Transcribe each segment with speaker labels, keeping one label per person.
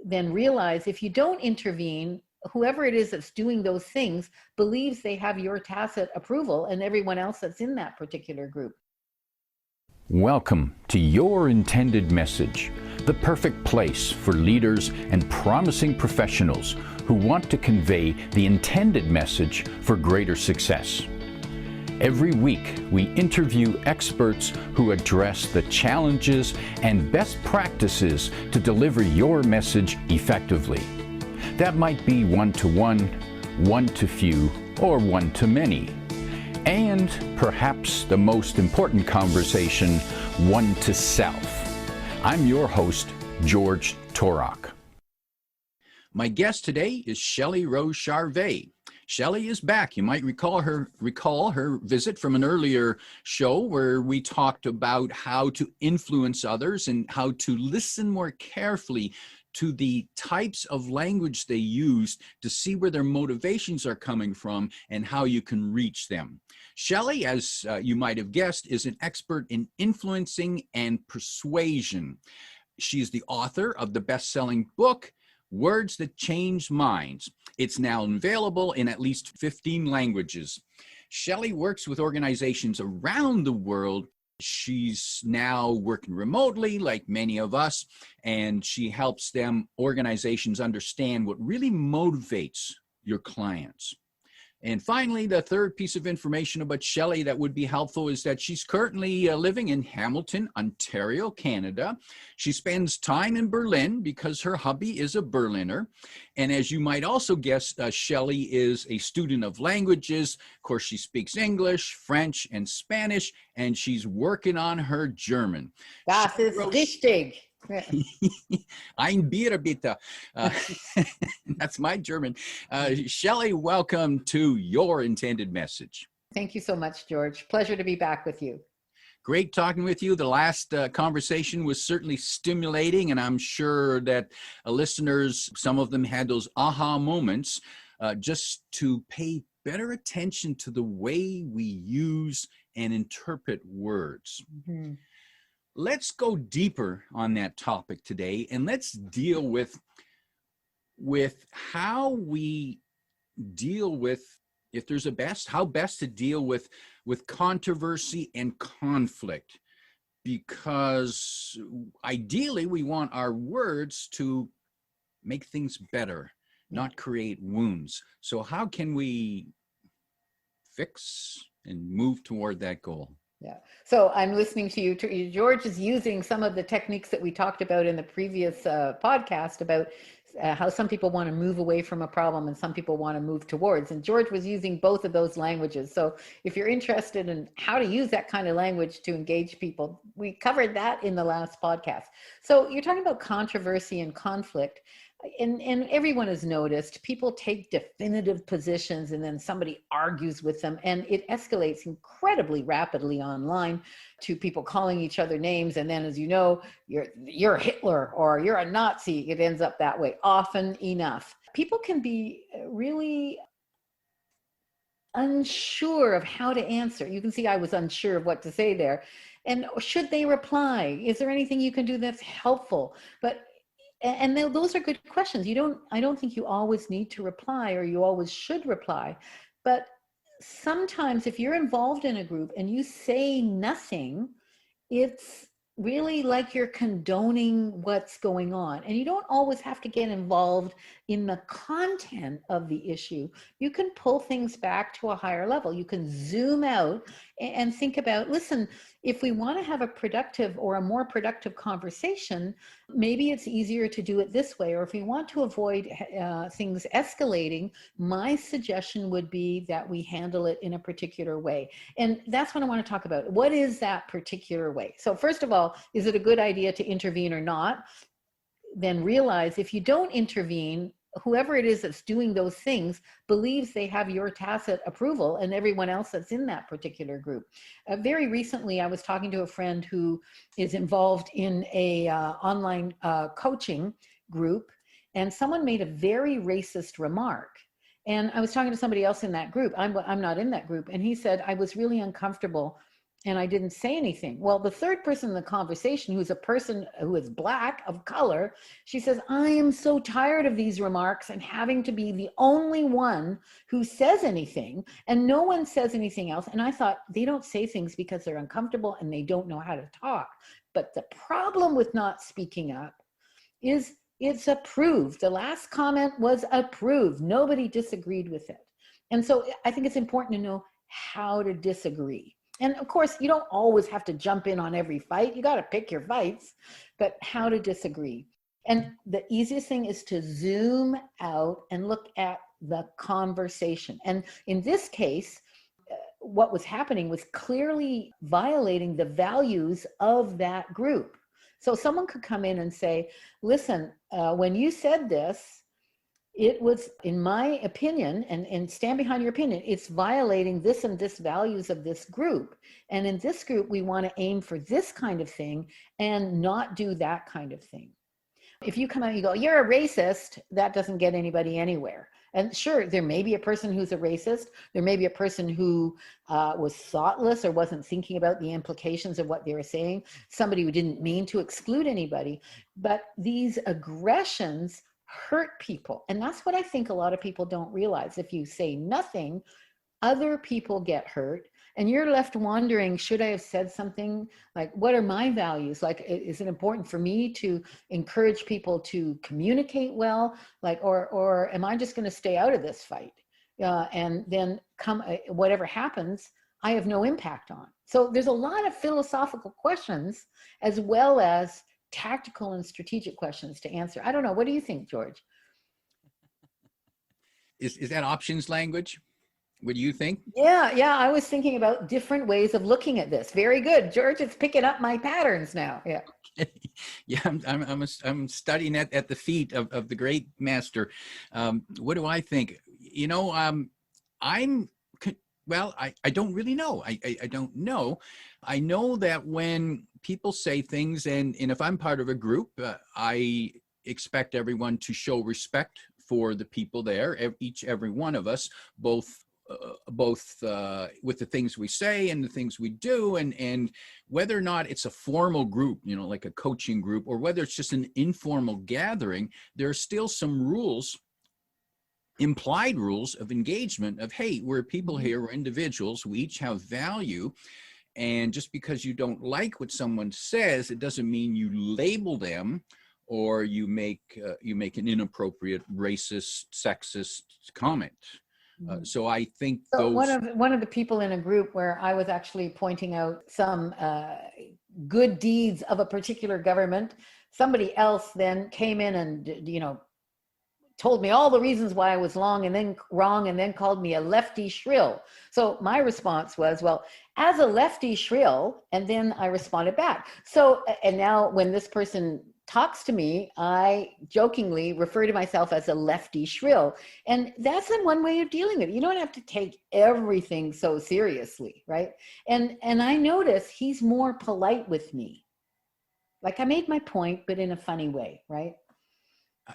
Speaker 1: then realize if you don't intervene, whoever it is that's doing those things believes they have your tacit approval and everyone else that's in that particular group.
Speaker 2: Welcome to Your Intended Message, the perfect place for leaders and promising professionals who want to convey the intended message for greater success. Every week, we interview experts who address the challenges and best practices to deliver your message effectively. That might be one-to-one, one-to-few, or one-to-many. And perhaps the most important conversation, one-to-self. I'm your host, George Torok. My guest today is Shelle Rose Charvet. Shelle is back. You might recall her visit from an earlier show where we talked about how to influence others and how to listen more carefully to the types of language they use to see where their motivations are coming from and how you can reach them. Shelle, as you might have guessed, is an expert in influencing and persuasion. She's the author of the best-selling book, Words That Change Minds. It's now available in at least 15 languages. Shelle works with organizations around the world. She's now working remotely like many of us, and she helps organizations understand what really motivates your clients. And finally, the third piece of information about Shelle that would be helpful is that she's currently living in Hamilton, Ontario, Canada. She spends time in Berlin because her hubby is a Berliner. And as you might also guess, Shelle is a student of languages. Of course, she speaks English, French, and Spanish, and she's working on her German.
Speaker 1: Das ist wichtig.
Speaker 2: Ein Bier bitte. That's my German. Shelle, welcome to Your Intended Message.
Speaker 1: Thank you so much, George. Pleasure to be back with you.
Speaker 2: Great talking with you. The last conversation was certainly stimulating, and I'm sure that listeners, some of them had those aha moments just to pay better attention to the way we use and interpret words. Mm-hmm. Let's go deeper on that topic today, and let's deal with how we deal with, if there's a best, how best to deal with controversy and conflict. Because ideally, we want our words to make things better, not create wounds. So how can we fix and move toward that goal?
Speaker 1: Yeah. So I'm listening to you. George is using some of the techniques that we talked about in the previous podcast about how some people want to move away from a problem and some people want to move towards. And George was using both of those languages. So if you're interested in how to use that kind of language to engage people, we covered that in the last podcast. So you're talking about controversy and conflict. And everyone has noticed people take definitive positions and then somebody argues with them, and it escalates incredibly rapidly online to people calling each other names. And then, as you know, you're Hitler or you're a Nazi. It ends up that way often enough. People can be really unsure of how to answer. You can see I was unsure of what to say there. And should they reply? Is there anything you can do that's helpful? And those are good questions. I don't think you always need to reply or you always should reply. But sometimes if you're involved in a group and you say nothing, it's really like you're condoning what's going on. And you don't always have to get involved in the content of the issue. You can pull things back to a higher level. You can zoom out and think about, listen, if we want to have a productive or a more productive conversation, maybe it's easier to do it this way. Or if we want to avoid things escalating, my suggestion would be that we handle it in a particular way. And that's what I want to talk about. What is that particular way? So first of all, is it a good idea to intervene or not? Then realize if you don't intervene, whoever it is that's doing those things believes they have your tacit approval and everyone else that's in that particular group. Very recently, I was talking to a friend who is involved in a online coaching group, and someone made a very racist remark. And I was talking to somebody else in that group. I'm not in that group. And he said, I was really uncomfortable and I didn't say anything. Well, the third person in the conversation, who's a person who is Black of color, she says, I am so tired of these remarks and having to be the only one who says anything, and no one says anything else. And I thought, they don't say things because they're uncomfortable and they don't know how to talk. But the problem with not speaking up is it's approved. The last comment was approved. Nobody disagreed with it. And so I think it's important to know how to disagree. And of course, you don't always have to jump in on every fight. You got to pick your fights, but how to disagree. And the easiest thing is to zoom out and look at the conversation. And in this case, what was happening was clearly violating the values of that group. So someone could come in and say, listen, when you said this, it was, in my opinion, and stand behind your opinion, it's violating this and this values of this group. And in this group, we want to aim for this kind of thing and not do that kind of thing. If you come out and you go, you're a racist, that doesn't get anybody anywhere. And sure, there may be a person who's a racist. There may be a person who was thoughtless or wasn't thinking about the implications of what they were saying. Somebody who didn't mean to exclude anybody. But these aggressions hurt people. And that's what I think a lot of people don't realize. If you say nothing, other people get hurt. And you're left wondering, should I have said something? Like, what are my values? Like, is it important for me to encourage people to communicate well? Like, or am I just going to stay out of this fight? And then whatever happens, I have no impact on. So there's a lot of philosophical questions as well as tactical and strategic questions to answer. I don't know. What do you think, George?
Speaker 3: Is that options language? What do you think?
Speaker 1: Yeah. I was thinking about different ways of looking at this. Very good, George. It's picking up my patterns now. Yeah.
Speaker 3: Yeah, I'm studying at the feet of the great master. What do I think? You know, I don't really know. I don't know. I know that when people say things, and if I'm part of a group, I expect everyone to show respect for the people there, every one of us, both with the things we say and the things we do, and whether or not it's a formal group, you know, like a coaching group, or whether it's just an informal gathering, there are still some rules, implied rules of engagement of, hey, we're people here, we're individuals, we each have value. And just because you don't like what someone says, it doesn't mean you label them or you make an inappropriate racist, sexist comment. So I think
Speaker 1: one of the people in a group where I was actually pointing out some good deeds of a particular government, somebody else then came in and, you know, told me all the reasons why I was wrong and then called me a lefty shrill. So my response was, well, as a lefty shrill, and then I responded back. So, and now when this person talks to me, I jokingly refer to myself as a lefty shrill. And that's one way of dealing with it. You don't have to take everything so seriously, right? And I notice he's more polite with me. Like, I made my point, but in a funny way, right?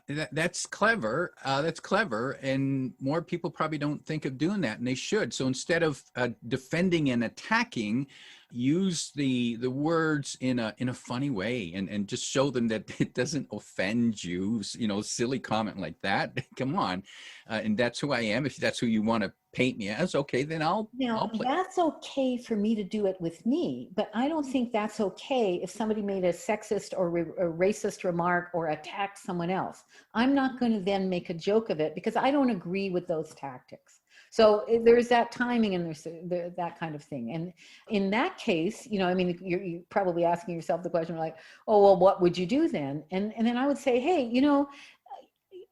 Speaker 3: That's clever. That's clever. And more people probably don't think of doing that, and they should. So instead of defending and attacking, use the words in a funny way, and just show them that it doesn't offend you. You know, silly comment like that. Come on. And that's who I am. If that's who you want to paint me as, okay, then I'll play.
Speaker 1: That's okay for me to do it with me, but I don't think that's okay if somebody made a sexist or a racist remark or attacked someone else. I'm not going to then make a joke of it because I don't agree with those tactics. So there's that timing and there's that kind of thing. And in that case, you know, I mean, you're probably asking yourself the question like, oh, well, what would you do then? And then I would say, hey, you know,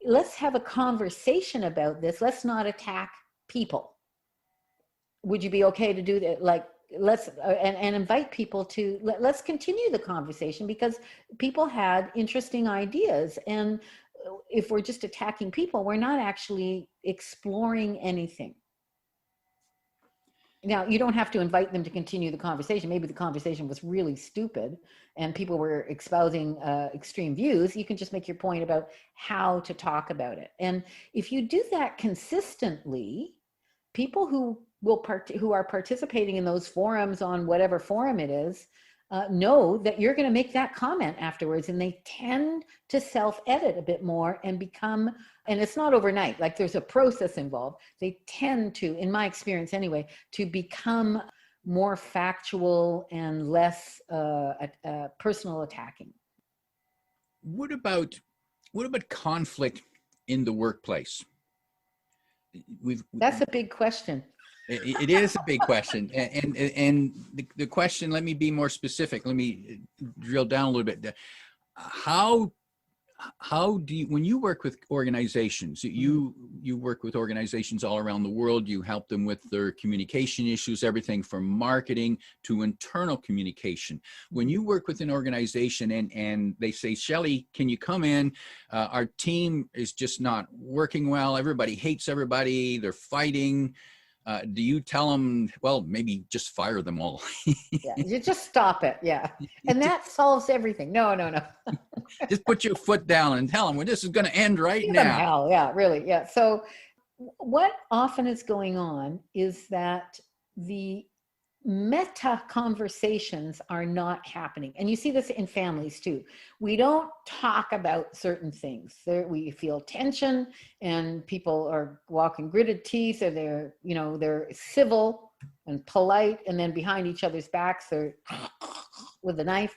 Speaker 1: let's have a conversation about this. Let's not attack people. Would you be okay to do that? Like, let's and invite people to let's continue the conversation because people had interesting ideas. And if we're just attacking people, we're not actually exploring anything. Now, you don't have to invite them to continue the conversation. Maybe the conversation was really stupid and people were espousing extreme views. You can just make your point about how to talk about it. And if you do that consistently, people who who are participating in those forums on whatever forum it is, know that you're going to make that comment afterwards, and they tend to self-edit a bit more and become, and it's not overnight, like there's a process involved. They tend to, in my experience anyway, to become more factual and less personal attacking.
Speaker 3: What about conflict in the workplace?
Speaker 1: That's a big question.
Speaker 3: It is a big question, and the question. Let me be more specific. Let me drill down a little bit. How do you, when you work with organizations, you work with organizations all around the world, you help them with their communication issues, everything from marketing to internal communication. When you work with an organization and they say, Shelle, can you come in? Our team is just not working well. Everybody hates everybody. They're fighting. Do you tell them, well, maybe just fire them all?
Speaker 1: Yeah, you just stop it. Yeah. And that solves everything. No.
Speaker 3: Just put your foot down and tell them, well, this is going to end right
Speaker 1: Give
Speaker 3: now.
Speaker 1: them hell. Yeah, really. Yeah. So what often is going on is that the meta conversations are not happening. And you see this in families too. We don't talk about certain things. We feel tension, and people are walking gritted teeth, or they're civil and polite, and then behind each other's backs they're with a knife.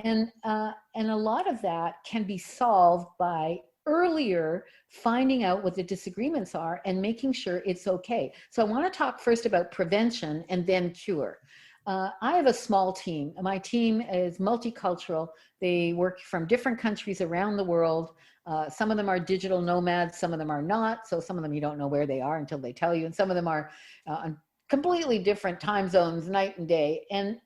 Speaker 1: And a lot of that can be solved by earlier finding out what the disagreements are and making sure it's okay. So I want to talk first about prevention and then cure. I have a small team. My team is multicultural. They work from different countries around the world. Some of them are digital nomads, some of them are not. So some of them you don't know where they are until they tell you. And some of them are on completely different time zones, night and day. And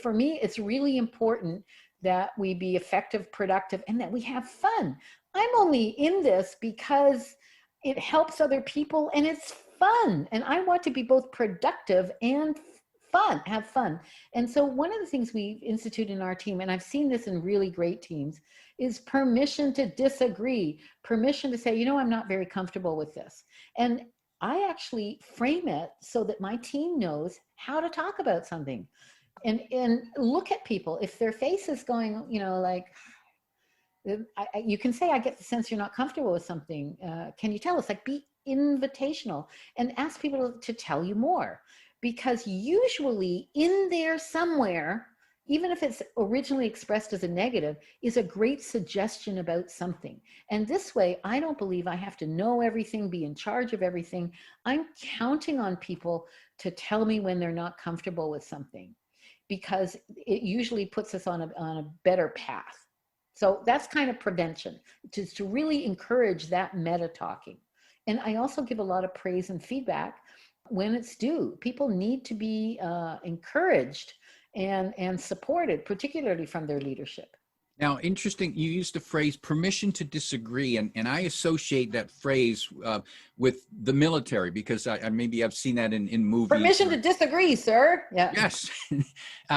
Speaker 1: for me, it's really important that we be effective, productive, and that we have fun. I'm only in this because it helps other people and it's fun. And I want to be both productive and fun, have fun. And so one of the things we've instituted in our team, and I've seen this in really great teams, is permission to disagree, permission to say, I'm not very comfortable with this. And I actually frame it so that my team knows how to talk about something. And look at people. If their face is going, like, you can say, I get the sense you're not comfortable with something. Can you tell us? Like, be invitational and ask people to tell you more. Because usually in there somewhere, even if it's originally expressed as a negative, is a great suggestion about something. And this way, I don't believe I have to know everything, be in charge of everything. I'm counting on people to tell me when they're not comfortable with something, because it usually puts us on a better path. So that's kind of prevention, to really encourage that meta talking. And I also give a lot of praise and feedback when it's due. People need to be encouraged and supported, particularly from their leadership.
Speaker 3: Now, interesting, you used the phrase permission to disagree, and I associate that phrase with the military, because maybe I've seen that in movies.
Speaker 1: Permission to disagree, sir. Yeah.
Speaker 3: Yes,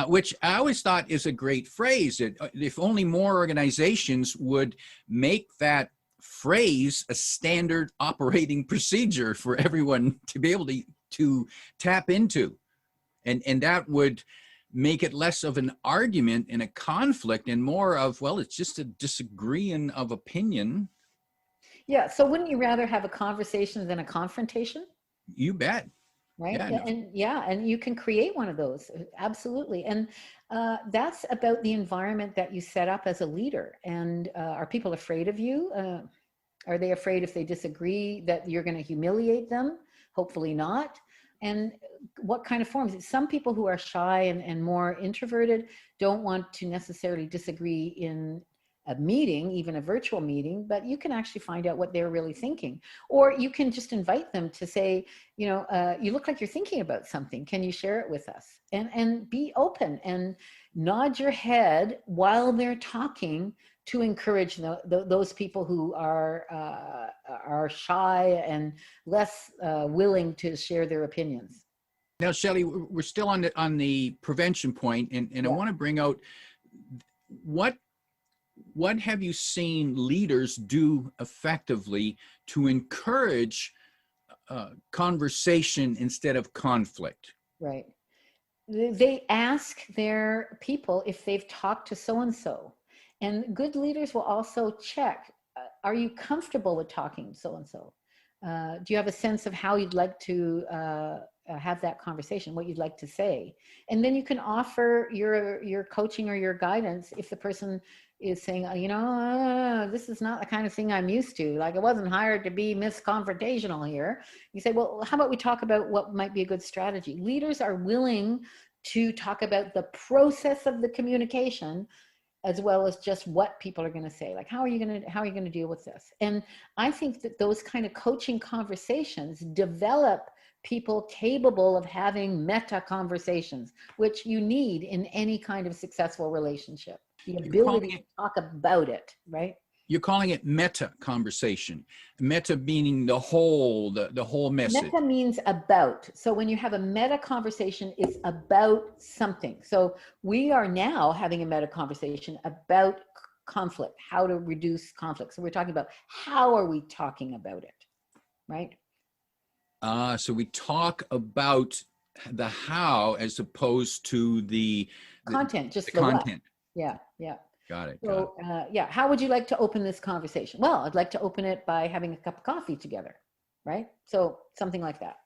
Speaker 3: which I always thought is a great phrase. If only more organizations would make that phrase a standard operating procedure for everyone to be able to tap into, and that would make it less of an argument and a conflict and more of, well, it's just a disagreeing of opinion.
Speaker 1: Yeah. So wouldn't you rather have a conversation than a confrontation?
Speaker 3: You bet.
Speaker 1: Right.
Speaker 3: Yeah,
Speaker 1: and you can create one of those. Absolutely. And that's about the environment that you set up as a leader. And are people afraid of you? Are they afraid if they disagree that you're going to humiliate them? Hopefully not. And what kind of forms? Some people who are shy and more introverted don't want to necessarily disagree in a meeting, even a virtual meeting, but you can actually find out what they're really thinking. Or you can just invite them to say, you look like you're thinking about something. Can you share it with us? And be open and nod your head while they're talking to encourage those people who are shy and less willing to share their opinions.
Speaker 3: Now, Shelle, we're still on the prevention point, and yeah. I want to bring out what have you seen leaders do effectively to encourage conversation instead of conflict?
Speaker 1: Right. They ask their people if they've talked to so-and-so. And good leaders will also check, are you comfortable with talking to so-and-so? Do you have a sense of how you'd like to have that conversation, what you'd like to say? And then you can offer your coaching or your guidance if the person is saying, this is not the kind of thing I'm used to. Like, I wasn't hired to be Miss Confrontational here. You say, well, how about we talk about what might be a good strategy? Leaders are willing to talk about the process of the communication as well as just what people are going to say. Like, how are you going to deal with this? And I think that those kind of coaching conversations develop people capable of having meta conversations, which you need in any kind of successful relationship. The ability to talk about it, right?
Speaker 3: You're calling it meta conversation. Meta meaning the whole message.
Speaker 1: Meta means about. So when you have a meta conversation, it's about something. So we are now having a meta conversation about conflict, how to reduce conflict. So we're talking about how are we talking about it, right?
Speaker 3: So we talk about the how as opposed to the
Speaker 1: content, just the
Speaker 3: content.
Speaker 1: What. Yeah.
Speaker 3: Got it.
Speaker 1: So, how would you like to open this conversation? Well, I'd like to open it by having a cup of coffee together, right? So something like that.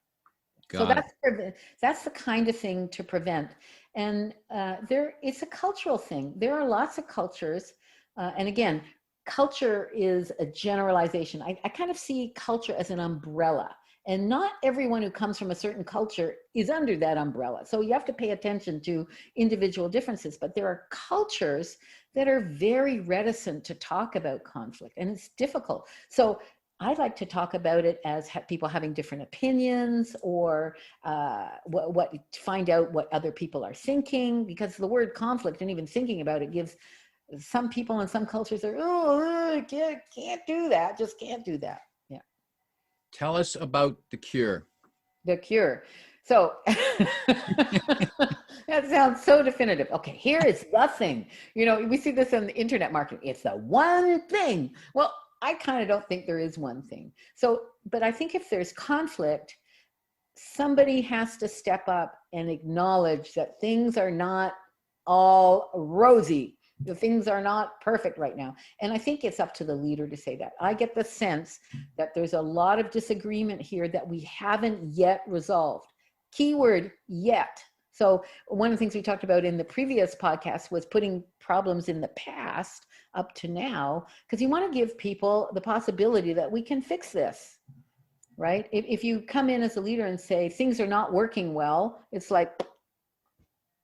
Speaker 1: That's the kind of thing to prevent. And it's a cultural thing. There are lots of cultures. And again, culture is a generalization. I kind of see culture as an umbrella. And not everyone who comes from a certain culture is under that umbrella. So you have to pay attention to individual differences, but there are cultures that are very reticent to talk about conflict, and it's difficult. So I like to talk about it as people having different opinions, or find out what other people are thinking, because the word conflict and even thinking about it gives some people in some cultures can't do that, just can't do that.
Speaker 3: Tell us about the cure.
Speaker 1: The cure. So that sounds so definitive. Okay, here is the thing. We see this in the internet marketing. It's the one thing. Well, I kind of don't think there is one thing. So, but I think if there's conflict, somebody has to step up and acknowledge that things are not all rosy. The things are not perfect right now. And I think it's up to the leader to say that. I get the sense that there's a lot of disagreement here that we haven't yet resolved. Keyword, yet. So one of the things we talked about in the previous podcast was putting problems in the past up to now, because you want to give people the possibility that we can fix this, right? If you come in as a leader and say things are not working well, it's like,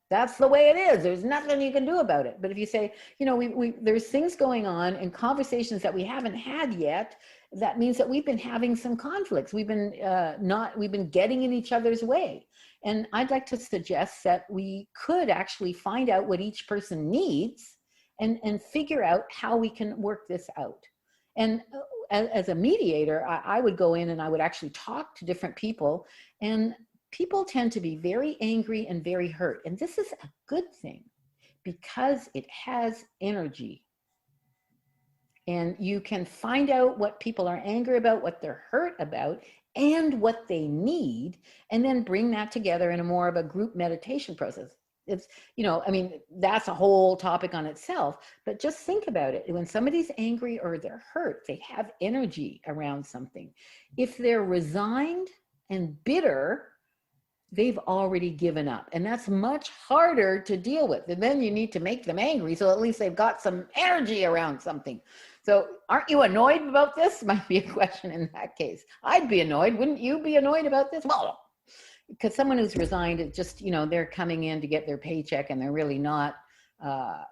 Speaker 1: that's the way it is. There's nothing you can do about it. But if you say, there's things going on and conversations that we haven't had yet, that means that we've been having some conflicts. We've been getting in each other's way. And I'd like to suggest that we could actually find out what each person needs and figure out how we can work this out. And as a mediator, I would go in and I would actually talk to different people, and people tend to be very angry and very hurt. And this is a good thing because it has energy. And you can find out what people are angry about, what they're hurt about, and what they need, and then bring that together in a more of a group meditation process. It's, that's a whole topic on itself, but just think about it. When somebody's angry or they're hurt, they have energy around something. If they're resigned and bitter, they've already given up, and that's much harder to deal with. And then you need to make them angry, so at least they've got some energy around something. So aren't you annoyed about this? Might be a question in that case. I'd be annoyed. Wouldn't you be annoyed about this? Well, because someone who's resigned, it just, they're coming in to get their paycheck and they're really not,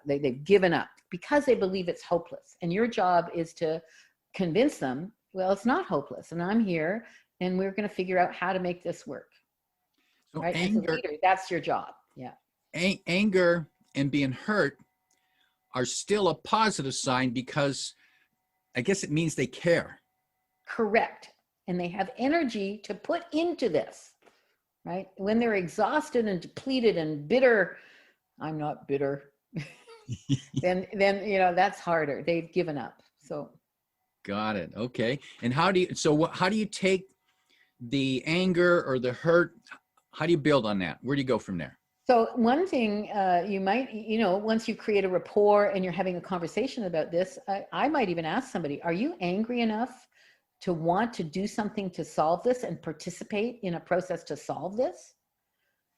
Speaker 1: they've given up because they believe it's hopeless. And your job is to convince them, well, it's not hopeless, and I'm here, and we're going to figure out how to make this work.
Speaker 3: So
Speaker 1: right?
Speaker 3: anger,
Speaker 1: as a leader, that's your job. Yeah.
Speaker 3: Anger and being hurt are still a positive sign, because I guess it means they care.
Speaker 1: Correct. And they have energy to put into this, right? When they're exhausted and depleted and bitter, I'm not bitter, then that's harder. They've given up. So.
Speaker 3: Got it. Okay. And how do you take the anger or the hurt, how do you build on that? Where do you go from there?
Speaker 1: So one thing you might, once you create a rapport and you're having a conversation about this, I might even ask somebody, are you angry enough to want to do something to solve this and participate in a process to solve this?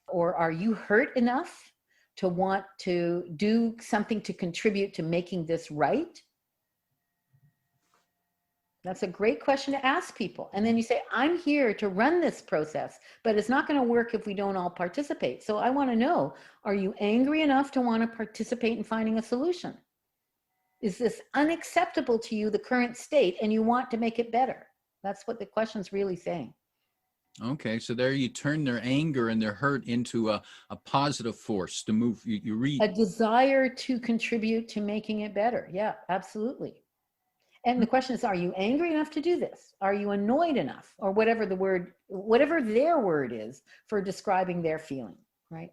Speaker 1: Or are you hurt enough to want to do something to contribute to making this right? That's a great question to ask people. And then you say, I'm here to run this process, but it's not going to work if we don't all participate. So I want to know, are you angry enough to want to participate in finding a solution? Is this unacceptable to you, the current state, and you want to make it better? That's what the question's really saying.
Speaker 3: Okay, so there you turn their anger and their hurt into a positive force to move. You read
Speaker 1: a desire to contribute to making it better. Yeah, absolutely. And the question is, are you angry enough to do this? Are you annoyed enough? Or whatever their word is for describing their feeling, right?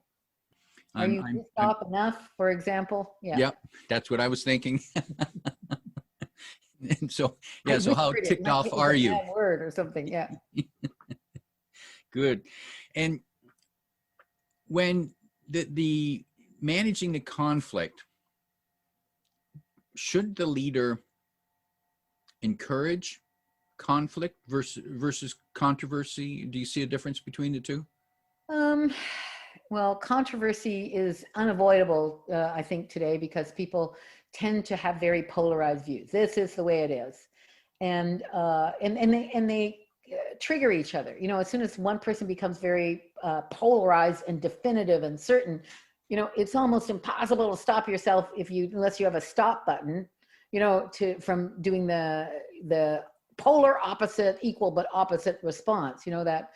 Speaker 1: Are you pissed off enough, for example? Yeah.
Speaker 3: Yep, that's what I was thinking. And so, yeah, so how ticked off are you?
Speaker 1: Bad word or something, yeah.
Speaker 3: Good. And when the managing the conflict, should the leader encourage conflict versus controversy? Do you see a difference between the two?
Speaker 1: Well, controversy is unavoidable, I think, today, because people tend to have very polarized views. This is the way it is, and they trigger each other. As soon as one person becomes very polarized and definitive and certain, it's almost impossible to stop yourself unless you have a stop button. From doing the polar opposite, equal but opposite response, that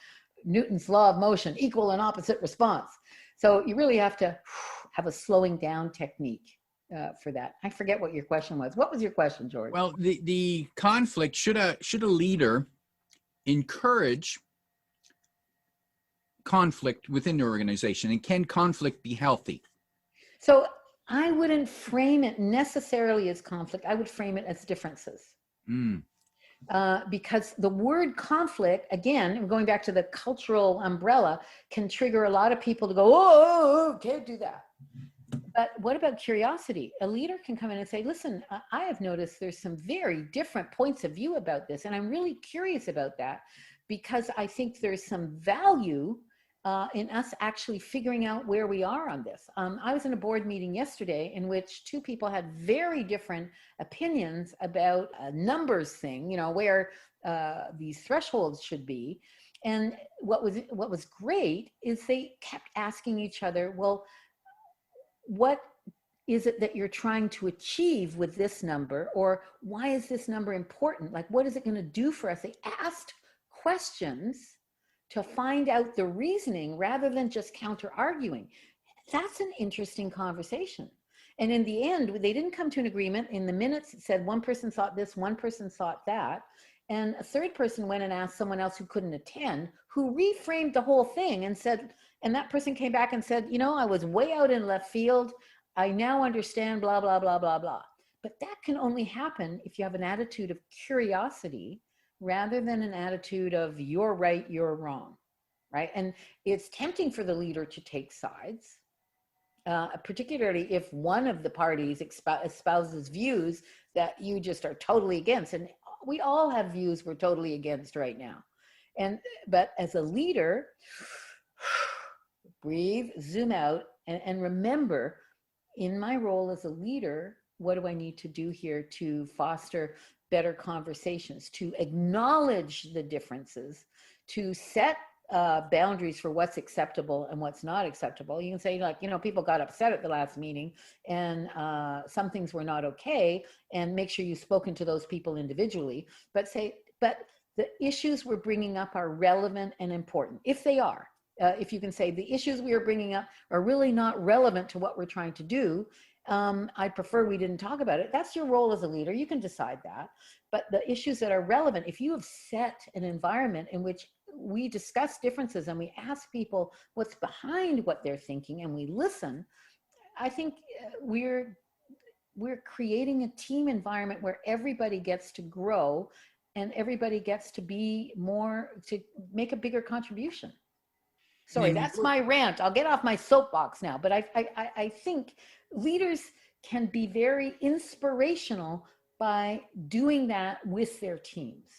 Speaker 1: Newton's law of motion, equal and opposite response. So you really have to have a slowing down technique for that. I forget what your question was. What was your question, George?
Speaker 3: Well, the conflict, should a leader encourage conflict within the organization, and can conflict be healthy?
Speaker 1: So I wouldn't frame it necessarily as conflict. I would frame it as differences. Because the word conflict, again, going back to the cultural umbrella, can trigger a lot of people to go, oh, can't do that. But what about curiosity? A leader can come in and say, listen, I have noticed there's some very different points of view about this, and I'm really curious about that, because I think there's some value in us actually figuring out where we are on this. I was in a board meeting yesterday in which two people had very different opinions about a numbers thing, where these thresholds should be. And what was great is they kept asking each other, well, what is it that you're trying to achieve with this number? Or why is this number important? Like, what is it going to do for us? They asked questions to find out the reasoning rather than just counter arguing. That's an interesting conversation. And in the end, they didn't come to an agreement. In the minutes, it said one person thought this, one person thought that. And a third person went and asked someone else who couldn't attend, who reframed the whole thing and said, and that person came back and said, I was way out in left field. I now understand, blah, blah, blah, blah, blah. But that can only happen if you have an attitude of curiosity rather than an attitude of you're right, you're wrong, right? And it's tempting for the leader to take sides, particularly if one of the parties espouses views that you just are totally against. And we all have views we're totally against right now. But as a leader, breathe, zoom out, and remember, in my role as a leader, what do I need to do here to foster better conversations, to acknowledge the differences, to set boundaries for what's acceptable and what's not acceptable. You can say, people got upset at the last meeting and some things were not okay, and make sure you've spoken to those people individually, but the issues we're bringing up are relevant and important. If they are, if you can say the issues we are bringing up are really not relevant to what we're trying to do, I prefer we didn't talk about it. That's your role as a leader. You can decide that. But the issues that are relevant, if you have set an environment in which we discuss differences and we ask people what's behind what they're thinking and we listen, I think we're creating a team environment where everybody gets to grow and everybody gets to be more, to make a bigger contribution.
Speaker 3: And
Speaker 1: Sorry,
Speaker 3: in
Speaker 1: that's
Speaker 3: your,
Speaker 1: my rant. I'll get off my soapbox now, but I think leaders can be very inspirational by doing that with their teams.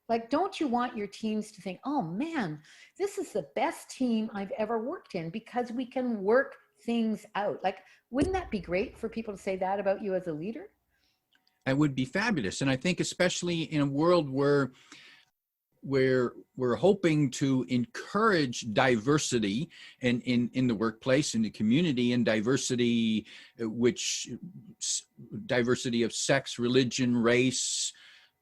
Speaker 1: Like, don't you want your teams to think, oh man, this is the best team I've ever worked in because we can work things out? Like, wouldn't that be great for people to say that about you as a leader?
Speaker 3: it would be fabulous. And I think especially in a world where we're hoping to encourage diversity in the workplace, in the community, and diversity, which diversity of sex, religion, race,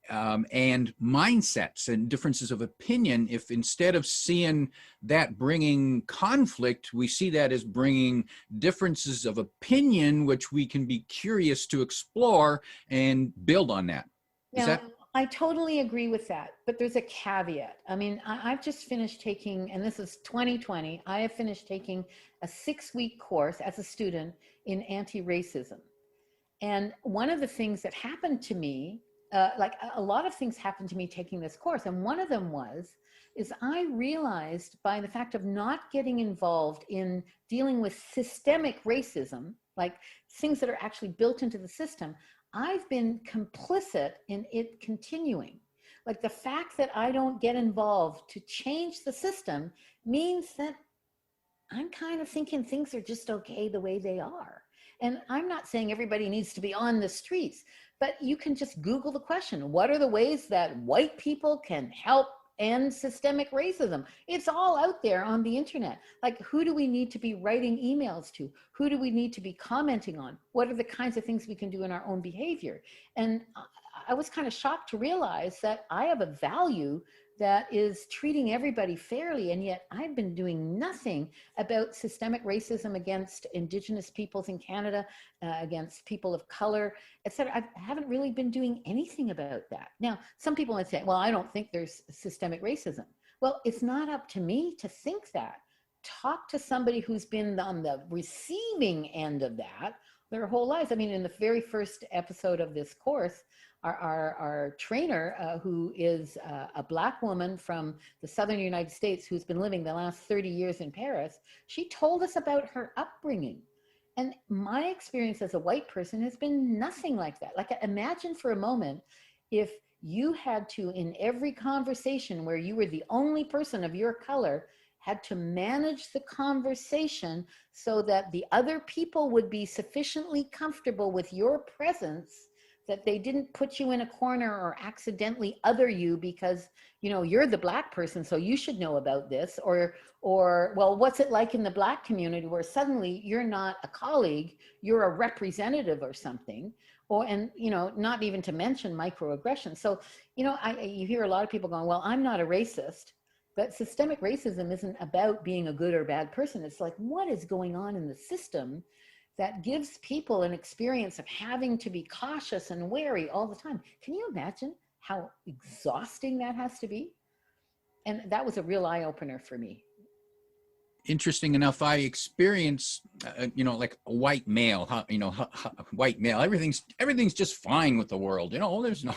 Speaker 3: and mindsets and differences of opinion. If instead of seeing that bringing conflict, we see that as bringing differences of opinion, which we can be curious to explore and build on that. Is
Speaker 1: Now,
Speaker 3: that
Speaker 1: I totally agree with that, but there's a caveat. I mean, I've just finished taking, and this is 2020, I have finished taking a 6-week course as a student in anti-racism. And one of the things that happened to me, like a lot of things happened to me taking this course, and one of them is I realized by the fact of not getting involved in dealing with systemic racism, like things that are actually built into the system, I've been complicit in it continuing. Like the fact that I don't get involved to change the system means that I'm kind of thinking things are just okay the way they are. And I'm not saying everybody needs to be on the streets, but you can just Google the question, what are the ways that white people can help end systemic racism? It's all out there on the internet. Like, who do we need to be writing emails to? Who do we need to be commenting on? What are the kinds of things we can do in our own behavior? And I was kind of shocked to realize that I have a value that is treating everybody fairly, and yet I've been doing nothing about systemic racism against Indigenous peoples in Canada, against people of color, etc. I haven't really been doing anything about that. Now, some people might say, well, I don't think there's systemic racism. Well, it's not up to me to think that. Talk to somebody who's been on the receiving end of that their whole lives. I mean, in the very first episode of this course, our trainer, who is a Black woman from the Southern United States who's been living the last 30 years in Paris, she told us about her upbringing. And my experience as a white person has been nothing like that. Like, imagine for a moment if you had to, in every conversation where you were the only person of your color, had to manage the conversation so that the other people would be sufficiently comfortable with your presence that they didn't put you in a corner or accidentally other you because, you know, you're the Black person, so you should know about this, or, well, what's it like in the Black community where suddenly you're not a colleague, you're a representative or something, or, and, you know, not even to mention microaggressions. So, you know, you hear a lot of people going, well, I'm not a racist, but systemic racism isn't about being a good or bad person. It's like, what is going on in the system that gives people an experience of having to be cautious and wary all the time? Can you imagine how exhausting that has to be? And that was a real eye-opener for me.
Speaker 3: interesting enough, I experience, you know, like a white male, white male, everything's just fine with the world, you know, there's no,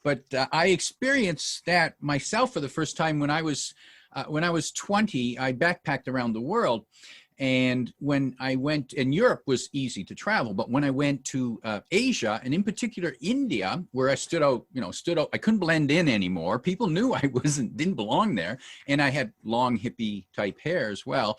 Speaker 3: but I experienced that myself for the first time when I was 20. I backpacked around the world. And when I went, and Europe was easy to travel, but when I went to Asia, and in particular India, where I stood out, I couldn't blend in anymore. People knew I didn't belong there. And I had long hippie type hair as well.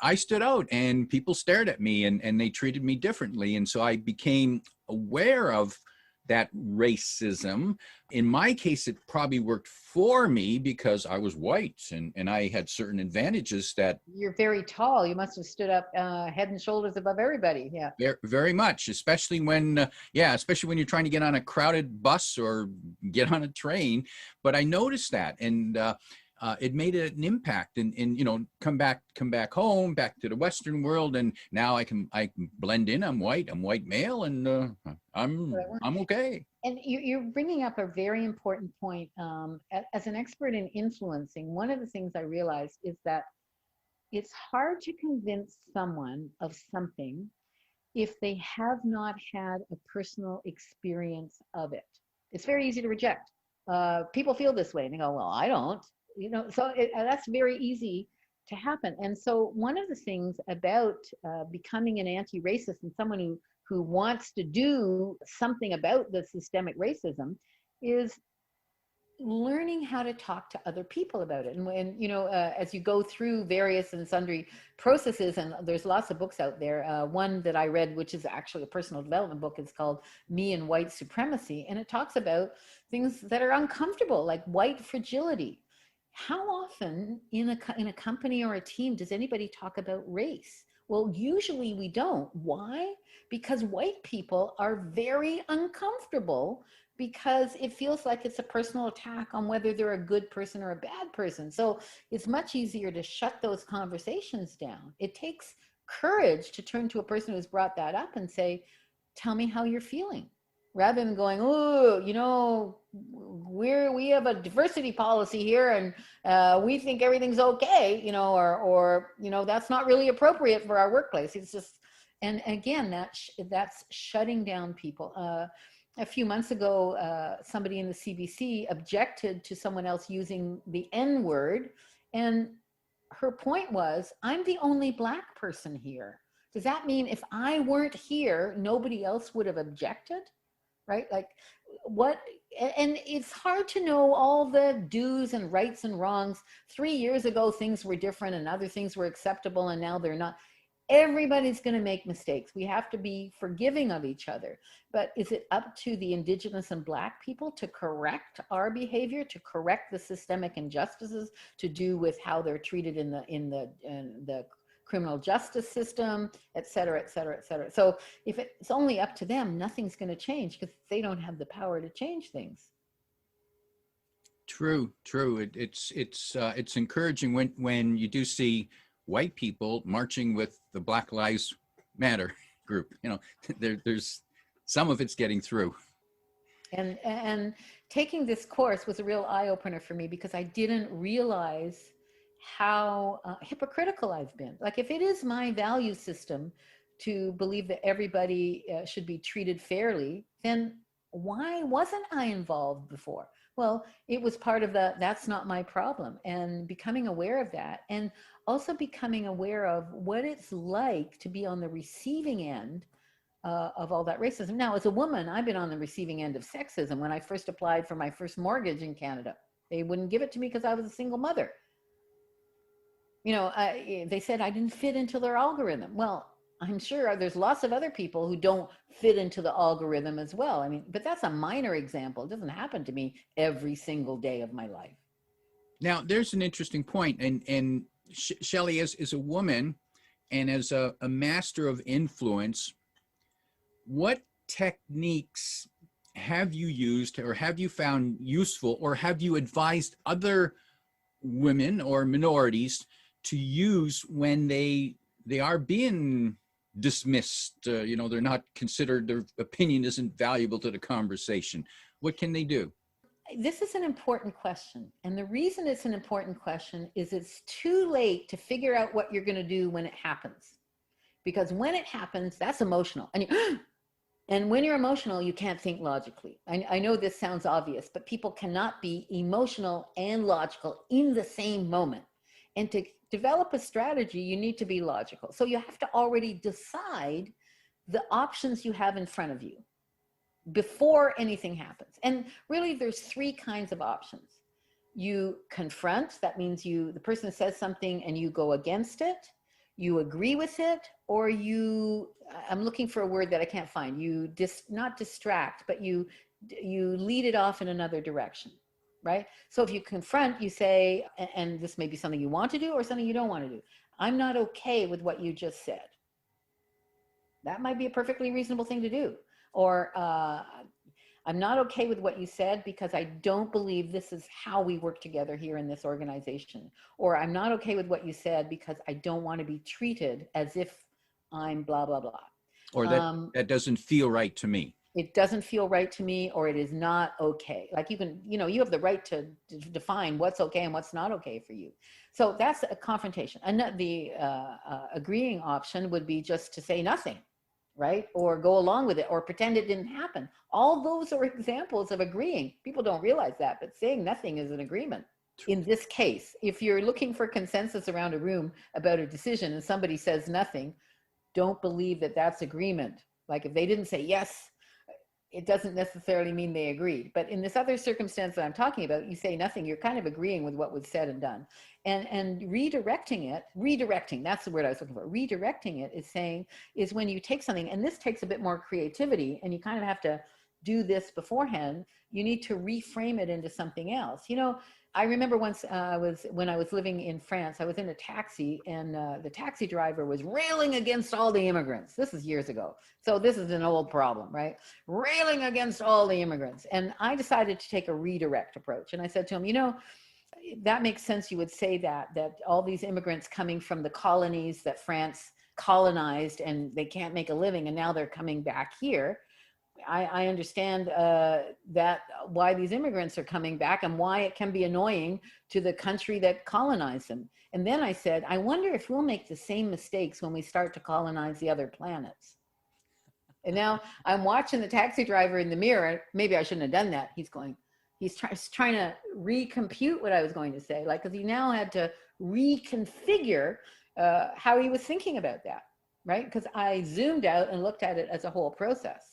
Speaker 3: I stood out and people stared at me and they treated me differently. And so I became aware of that racism. In my case, it probably worked for me because I was white and I had certain advantages that.
Speaker 1: You're very tall. You must have stood up head and shoulders above everybody. Yeah.
Speaker 3: Very, very much, especially when you're trying to get on a crowded bus or get on a train. But I noticed that, and it made an impact, and come back home, back to the Western world, and now I can blend in. I'm white male, and I'm okay.
Speaker 1: And you're bringing up a very important point. As an expert in influencing, one of the things I realized is that it's hard to convince someone of something if they have not had a personal experience of it. It's very easy to reject. people feel this way. And they go, well, I don't, so that's very easy to happen. And so one of the things about becoming an anti-racist and someone who wants to do something about the systemic racism is learning how to talk to other people about it. And when, as you go through various and sundry processes, and there's lots of books out there. One that I read, which is actually a personal development book, is called Me and White Supremacy. And it talks about things that are uncomfortable, like white fragility. How often in a company or a team does anybody talk about race? Well, usually we don't. Why? Because white people are very uncomfortable, because it feels like it's a personal attack on whether they're a good person or a bad person. So it's much easier to shut those conversations down. It takes courage to turn to a person who's brought that up and say, tell me how you're feeling, rather than going, oh, we have a diversity policy here and we think everything's okay, or that's not really appropriate for our workplace. It's just, and again, that's shutting down people. A few months ago, somebody in the CBC objected to someone else using the N-word, and her point was, I'm the only Black person here. Does that mean if I weren't here, nobody else would have objected? Right? Like what? And it's hard to know all the do's and rights and wrongs. 3 years ago, things were different and other things were acceptable, and now they're not. Everybody's going to make mistakes. We have to be forgiving of each other. But is it up to the Indigenous and Black people to correct our behavior, to correct the systemic injustices to do with how they're treated in the criminal justice system, et cetera, et cetera, et cetera? So if it's only up to them, nothing's going to change, because they don't have the power to change things.
Speaker 3: True. It's encouraging when you do see white people marching with the Black Lives Matter group. There's some of it's getting through.
Speaker 1: And taking this course was a real eye-opener for me, because I didn't realize how hypocritical I've been. Like, if it is my value system to believe that everybody should be treated fairly, then why wasn't I involved before? Well, it was part of that's not my problem. And becoming aware of that, and also becoming aware of what it's like to be on the receiving end of all that racism. Now, as a woman, I've been on the receiving end of sexism. When I first applied for my first mortgage in Canada, they wouldn't give it to me because I was a single mother. They said I didn't fit into their algorithm. Well, I'm sure there's lots of other people who don't fit into the algorithm as well. I mean, but that's a minor example. It doesn't happen to me every single day of my life.
Speaker 3: Now, there's an interesting point. And Shelle, is a woman and as a master of influence, what techniques have you used, or have you found useful, or have you advised other women or minorities to use when they are being dismissed? They're not considered, their opinion isn't valuable to the conversation. What can they do?
Speaker 1: This is an important question. And the reason it's an important question is it's too late to figure out what you're going to do when it happens. Because when it happens, that's emotional. And when you're emotional, you can't think logically. I know this sounds obvious, but people cannot be emotional and logical in the same moment. And to develop a strategy, you need to be logical. So you have to already decide the options you have in front of you before anything happens. And really, there's 3 kinds of options. You confront, that means the person says something and you go against it. You agree with it, or I'm looking for a word that I can't find. You not distract, but you lead it off in another direction, right? So if you confront, you say, and this may be something you want to do or something you don't want to do. I'm not okay with what you just said. That might be a perfectly reasonable thing to do. Or I'm not okay with what you said because I don't believe this is how we work together here in this organization. Or I'm not okay with what you said because I don't want to be treated as if I'm blah, blah, blah.
Speaker 3: Or that doesn't feel right to me.
Speaker 1: It doesn't feel right to me, or it is not okay. Like you have the right to define what's okay and what's not okay for you. So that's a confrontation. And the agreeing option would be just to say nothing. right? Or go along with it, or pretend it didn't happen. All those are examples of agreeing. People don't realize that, but saying nothing is an agreement. In this case, if you're looking for consensus around a room about a decision and somebody says nothing, don't believe that that's agreement. Like if they didn't say yes, it doesn't necessarily mean they agreed. But in this other circumstance that I'm talking about, you say nothing, you're kind of agreeing with what was said and done. And redirecting, that's the word I was looking for. Redirecting it is when you take something, and this takes a bit more creativity, and you kind of have to do this beforehand. You need to reframe it into something else. You know, I remember once when I was living in France, I was in a taxi, and the taxi driver was railing against all the immigrants. This is years ago. So this is an old problem, right? Railing against all the immigrants. And I decided to take a redirect approach. And I said to him, you know, that makes sense. You would say that all these immigrants coming from the colonies that France colonized, and they can't make a living, and now they're coming back here. I understand that why these immigrants are coming back and why it can be annoying to the country that colonized them. And then I said, I wonder if we'll make the same mistakes when we start to colonize the other planets. And now I'm watching the taxi driver in the mirror. Maybe I shouldn't have done that. He's trying to recompute what I was going to say, like, because he now had to reconfigure how he was thinking about that, right? Because I zoomed out and looked at it as a whole process.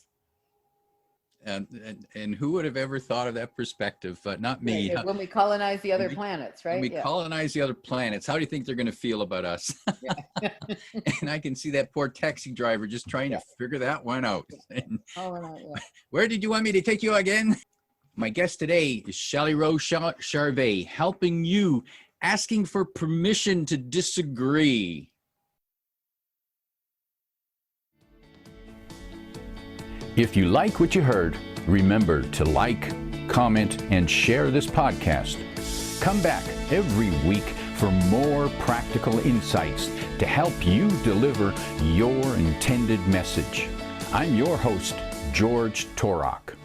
Speaker 3: And who would have ever thought of that perspective? Not me.
Speaker 1: When we colonize the other planets, right?
Speaker 3: When we colonize the other planets, how do you think they're going to feel about us? And I can see that poor taxi driver just trying to figure that one out. Where did you want me to take you again? My guest today is Shelle Rose Charvet, helping you, asking for permission to disagree.
Speaker 2: If you like what you heard, remember to like, comment, and share this podcast. Come back every week for more practical insights to help you deliver your intended message. I'm your host, George Torok.